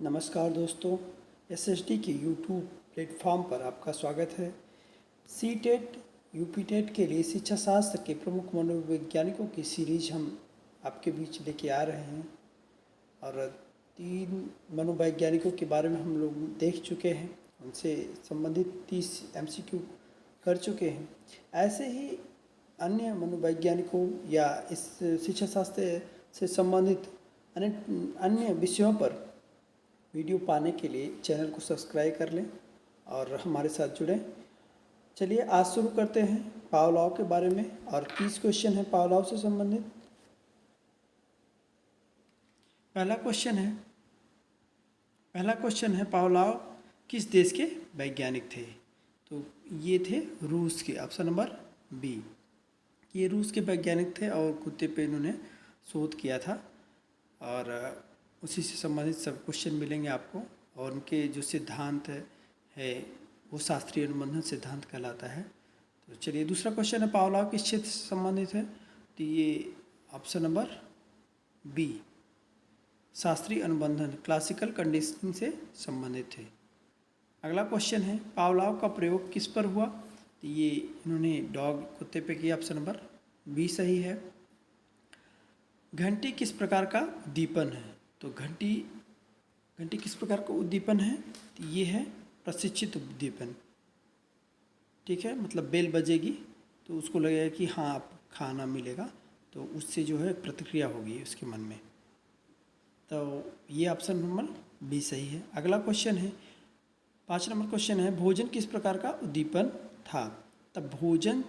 नमस्कार दोस्तों, एसएसटी के यूट्यूब प्लेटफॉर्म पर आपका स्वागत है। सी टेट यूपी टेट के लिए शिक्षा शास्त्र के प्रमुख मनोवैज्ञानिकों की सीरीज हम आपके बीच लेके आ रहे हैं और 3 मनोवैज्ञानिकों के बारे में हम लोग देख चुके हैं, उनसे संबंधित 30 एमसीक्यू कर चुके हैं। ऐसे ही अन्य मनोवैज्ञानिकों या इस शिक्षा शास्त्र से संबंधित अन्य विषयों पर वीडियो पाने के लिए चैनल को सब्सक्राइब कर लें और हमारे साथ जुड़ें। चलिए आज शुरू करते हैं पावलोव के बारे में और 30 क्वेश्चन है पावलोव से संबंधित। पहला क्वेश्चन है पावलोव किस देश के वैज्ञानिक थे? तो ये थे रूस के, ऑप्शन नंबर बी। ये रूस के वैज्ञानिक थे और कुत्ते पे इन्होंने शोध किया था और उसी से संबंधित सब क्वेश्चन मिलेंगे आपको। और उनके जो सिद्धांत है वो शास्त्रीय अनुबंधन सिद्धांत कहलाता है। तो चलिए दूसरा क्वेश्चन है पावलोव किस क्षेत्र से संबंधित है? तो ये ऑप्शन नंबर बी, शास्त्रीय अनुबंधन क्लासिकल कंडीशनिंग से संबंधित है। अगला क्वेश्चन है पावलोव का प्रयोग किस पर हुआ? तो ये इन्होंने डॉग कुत्ते पे किया, ऑप्शन नंबर बी सही है। घंटी किस प्रकार का उद्दीपन है? तो घंटी किस प्रकार का उद्दीपन है? तो ये है प्रशिक्षित उद्दीपन। ठीक है, मतलब बेल बजेगी तो उसको लगेगा कि हाँ आप खाना मिलेगा, तो उससे जो है प्रतिक्रिया होगी उसके मन में। तो ये ऑप्शन नंबर बी सही है। अगला क्वेश्चन है 5 नंबर क्वेश्चन है भोजन किस प्रकार का उद्दीपन था? तब भोजन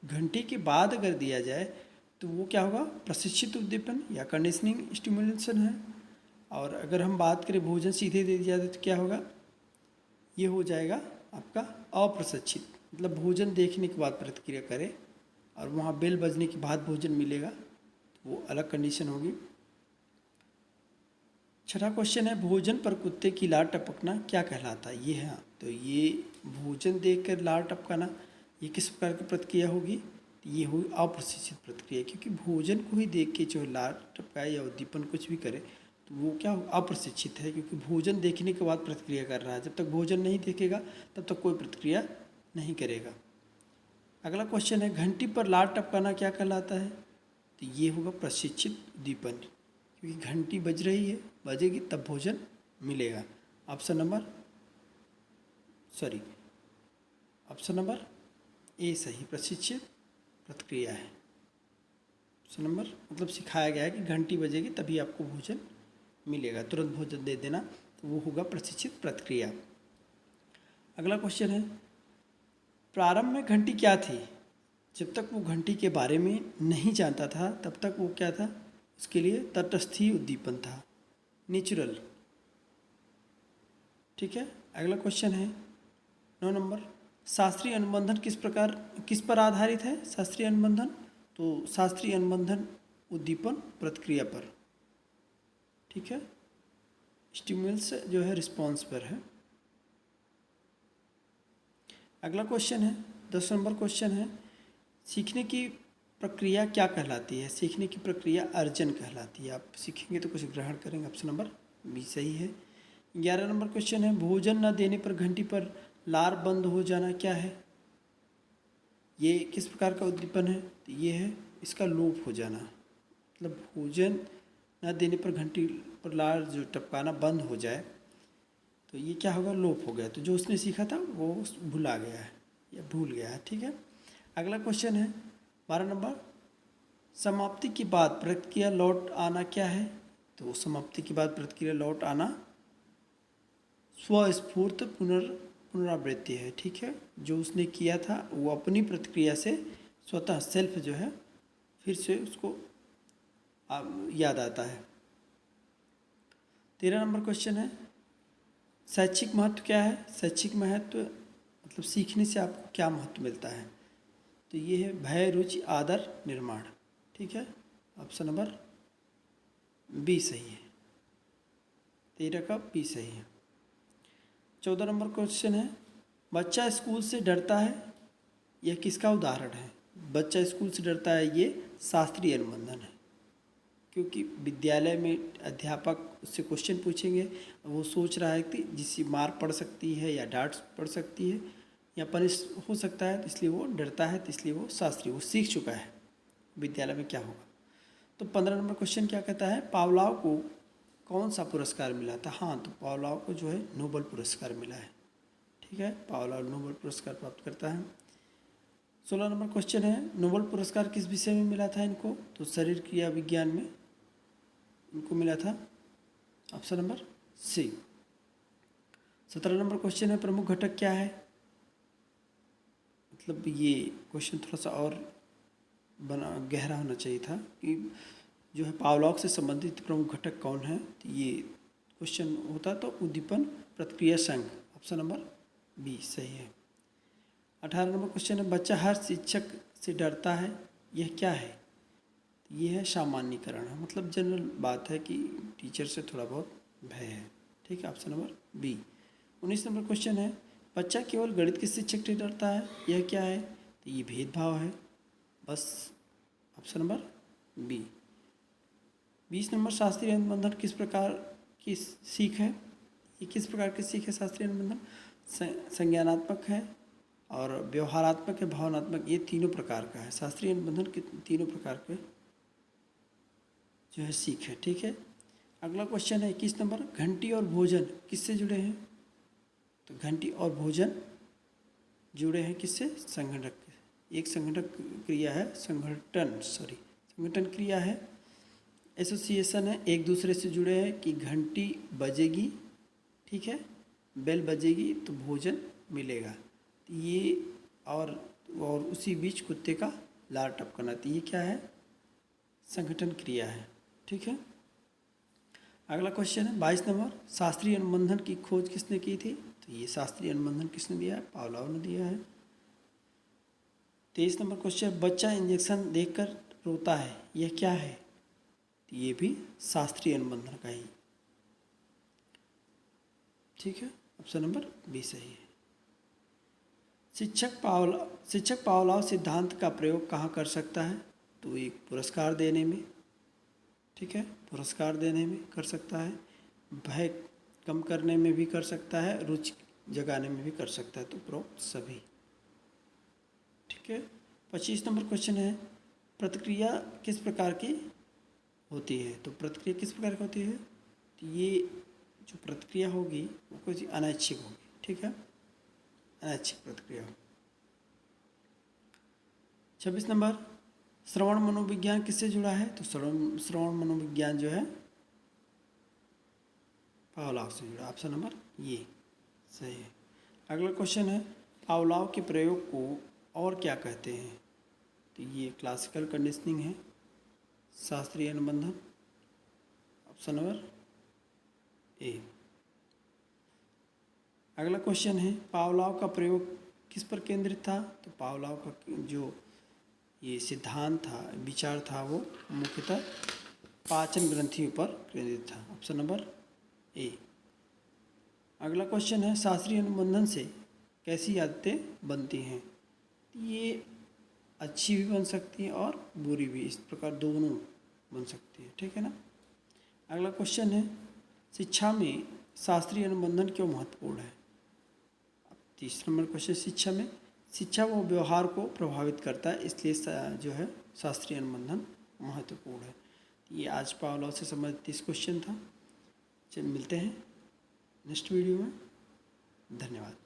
घंटी के बाद अगर दिया जाए तो वो क्या होगा? प्रशिक्षित उद्दीपन या कंडीशनिंग स्टिमुलेशन है। और अगर हम बात करें भोजन सीधे दे दिया जाए तो क्या होगा? ये हो जाएगा आपका अप्रशिक्षित, मतलब भोजन देखने के बाद प्रतिक्रिया करे और वहाँ बेल बजने के बाद भोजन मिलेगा तो वो अलग कंडीशन होगी। छठा क्वेश्चन है भोजन पर कुत्ते की लार टपकना क्या कहलाता है? ये है, तो ये भोजन देखकर लार टपकाना ये किस प्रकार की प्रतिक्रिया होगी? ये हुई अप्रशिक्षित प्रतिक्रिया, क्योंकि भोजन को ही देख के जो लार टपकाए या उद्दीपन कुछ भी करे तो वो क्या अप्रशिक्षित है, क्योंकि भोजन देखने के बाद प्रतिक्रिया कर रहा है। जब तक भोजन नहीं देखेगा तब तक कोई प्रतिक्रिया नहीं करेगा। अगला क्वेश्चन है घंटी पर लार टपकाना क्या कहलाता है? तो ये होगा प्रशिक्षित उद्दीपन, क्योंकि घंटी बज रही है, बजेगी तब भोजन मिलेगा। ऑप्शन नंबर ए सही प्रशिक्षित प्रतिक्रिया है। ऑप्शन नंबर मतलब सिखाया गया है कि घंटी बजेगी तभी आपको भोजन मिलेगा, तुरंत भोजन दे देना, तो वो होगा प्रशिक्षित प्रतिक्रिया। अगला क्वेश्चन है प्रारंभ में घंटी क्या थी? जब तक वो घंटी के बारे में नहीं जानता था तब तक वो क्या था? उसके लिए तटस्थी उद्दीपन था, नेचुरल। ठीक है। अगला क्वेश्चन है 9 नंबर शास्त्रीय अनुबंधन किस पर आधारित है? शास्त्रीय अनुबंधन, तो शास्त्रीय अनुबंधन उद्दीपन प्रतिक्रिया पर। ठीक है, स्टिमुलस जो है रिस्पॉन्स पर है। अगला क्वेश्चन है 10 नंबर क्वेश्चन है सीखने की प्रक्रिया क्या कहलाती है? सीखने की प्रक्रिया अर्जन कहलाती है। आप सीखेंगे तो कुछ ग्रहण करेंगे, ऑप्शन नंबर बी सही है। 11 नंबर क्वेश्चन है भोजन न देने पर घंटी पर लार बंद हो जाना क्या है? ये किस प्रकार का उद्दीपन है? तो ये है इसका लोप हो जाना, मतलब भोजन न देने पर घंटी पर लार जो टपकाना बंद हो जाए तो ये क्या होगा? लोप हो गया। तो जो उसने सीखा था वो भुला गया है या भूल गया है। ठीक है। अगला क्वेश्चन है 12 नंबर समाप्ति के बाद प्रतिक्रिया लौट आना क्या है? तो समाप्ति के बाद प्रतिक्रिया लौट आना स्वस्फूर्त पुनरावृत्ति है। ठीक है, जो उसने किया था वो अपनी प्रतिक्रिया से स्वतः सेल्फ जो है फिर से उसको याद आता है। 13 नंबर क्वेश्चन है शैक्षिक महत्व क्या है? शैक्षिक महत्व मतलब सीखने से आपको क्या महत्व मिलता है? तो ये है भय, रुचि, आदर, निर्माण। ठीक है, ऑप्शन नंबर बी सही है। 13 का बी सही है। 14 नंबर क्वेश्चन है बच्चा स्कूल से डरता है, यह किसका उदाहरण है? बच्चा स्कूल से डरता है, ये शास्त्रीय अनुबंधन है, क्योंकि विद्यालय में अध्यापक उससे क्वेश्चन पूछेंगे, वो सोच रहा है कि जिससे मार पड़ सकती है या डांट पड़ सकती है या पनिश हो सकता है, तो इसलिए वो डरता है, तो इसलिए वो शास्त्री, वो सीख चुका है विद्यालय में क्या होगा। तो 15 नंबर क्वेश्चन क्या कहता है, पावलोव को कौन सा पुरस्कार मिला था। हाँ, तो पावलोव को जो है नोबेल पुरस्कार मिला है। ठीक है, पावलोव नोबेल पुरस्कार प्राप्त करता है। 16 नंबर क्वेश्चन है, नोबेल पुरस्कार किस विषय में मिला था इनको, तो शरीर क्रिया विज्ञान में इनको मिला था, option number C. 17 number question है, प्रमुख घटक क्या है। मतलब ये क्वेश्चन थोड़ा सा और गहरा होना चाहिए था कि जो है पावलोव से संबंधित प्रमुख घटक कौन है। तो ये क्वेश्चन होता तो उद्दीपन प्रतिक्रिया संघ, ऑप्शन नंबर बी सही है। 18 नंबर क्वेश्चन है, बच्चा हर शिक्षक से डरता है, यह क्या है। ये है सामान्यीकरण है, मतलब जनरल बात है कि टीचर से थोड़ा बहुत भय है। ठीक है, option number B. 19 number question है, बच्चा केवल गणित के शिक्षक से डरता है, यह क्या है। तो ये भेदभाव है, बस ऑप्शन नंबर बी। 20 नंबर, शास्त्रीय अनुबंधन किस प्रकार की सीख है। ये किस प्रकार की सीख है शास्त्रीय अनुबंधन, संज्ञानात्मक है और व्यवहारात्मक है, भावनात्मक, ये तीनों प्रकार का है। शास्त्रीय अनुबंधन के तीनों प्रकार के जो है सीख है। ठीक है, अगला क्वेश्चन है 21 नंबर, घंटी और भोजन किससे जुड़े हैं। तो घंटी और भोजन जुड़े हैं किससे, संगठक, एक संगठक क्रिया है, संगठन क्रिया है, एसोसिएशन है, एक दूसरे से जुड़े हैं कि घंटी बजेगी, ठीक है, बेल बजेगी तो भोजन मिलेगा। तो ये और उसी बीच कुत्ते का लार टपकना, तो ये क्या है, संगठन क्रिया है। ठीक है, अगला क्वेश्चन है 22 नंबर, शास्त्रीय अनुबंधन की खोज किसने की थी। तो ये शास्त्रीय अनुबंधन किसने दिया है, पावलोव ने दिया है। 23 नंबर क्वेश्चन, बच्चा इंजेक्शन देखकर रोता है, यह क्या है। तो ये भी शास्त्रीय अनुबंधन का ही। ठीक है, ऑप्शन नंबर बी सही है। शिक्षक पावलोव सिद्धांत का प्रयोग कहाँ कर सकता है। तो एक पुरस्कार देने में, ठीक है, पुरस्कार देने में कर सकता है, भय कम करने में भी कर सकता है, रुचि जगाने में भी कर सकता है, तो उपरोक्त सभी। ठीक है, 25 नंबर क्वेश्चन है, प्रतिक्रिया किस प्रकार की होती है। तो प्रतिक्रिया किस प्रकार की होती है, तो ये जो प्रतिक्रिया होगी वो कुछ अनैच्छिक होगी। ठीक है, अनैच्छिक प्रतिक्रिया होगी। 26 नंबर, श्रवण मनोविज्ञान किससे जुड़ा है। तो श्रवण मनोविज्ञान जो है पावलोव से जुड़ा, ऑप्शन नंबर ये सही है। अगला क्वेश्चन है, पावलोव के प्रयोग को और क्या कहते हैं। तो ये क्लासिकल कंडीशनिंग है, शास्त्रीय अनुबंधन, ऑप्शन नंबर ए। अगला क्वेश्चन है, पावलोव का प्रयोग किस पर केंद्रित था। तो पावलोव का जो ये सिद्धांत था, विचार था, वो मुख्यतः पाचन ग्रंथियों पर केंद्रित था, ऑप्शन नंबर ए। अगला क्वेश्चन है, शास्त्रीय अनुबंधन से कैसी आदतें बनती हैं। ये अच्छी भी बन सकती हैं और बुरी भी, इस प्रकार दोनों बन सकती है। ठीक है ना। अगला क्वेश्चन है, शिक्षा में शास्त्रीय अनुबंधन क्यों महत्वपूर्ण है। 30 नंबर क्वेश्चन, शिक्षा व व्यवहार को प्रभावित करता है, इसलिए जो है शास्त्रीय अनुबंधन महत्वपूर्ण है। ये आज पावलोव से संबंधित 30 क्वेश्चन था। चलिए मिलते हैं नेक्स्ट वीडियो में, धन्यवाद।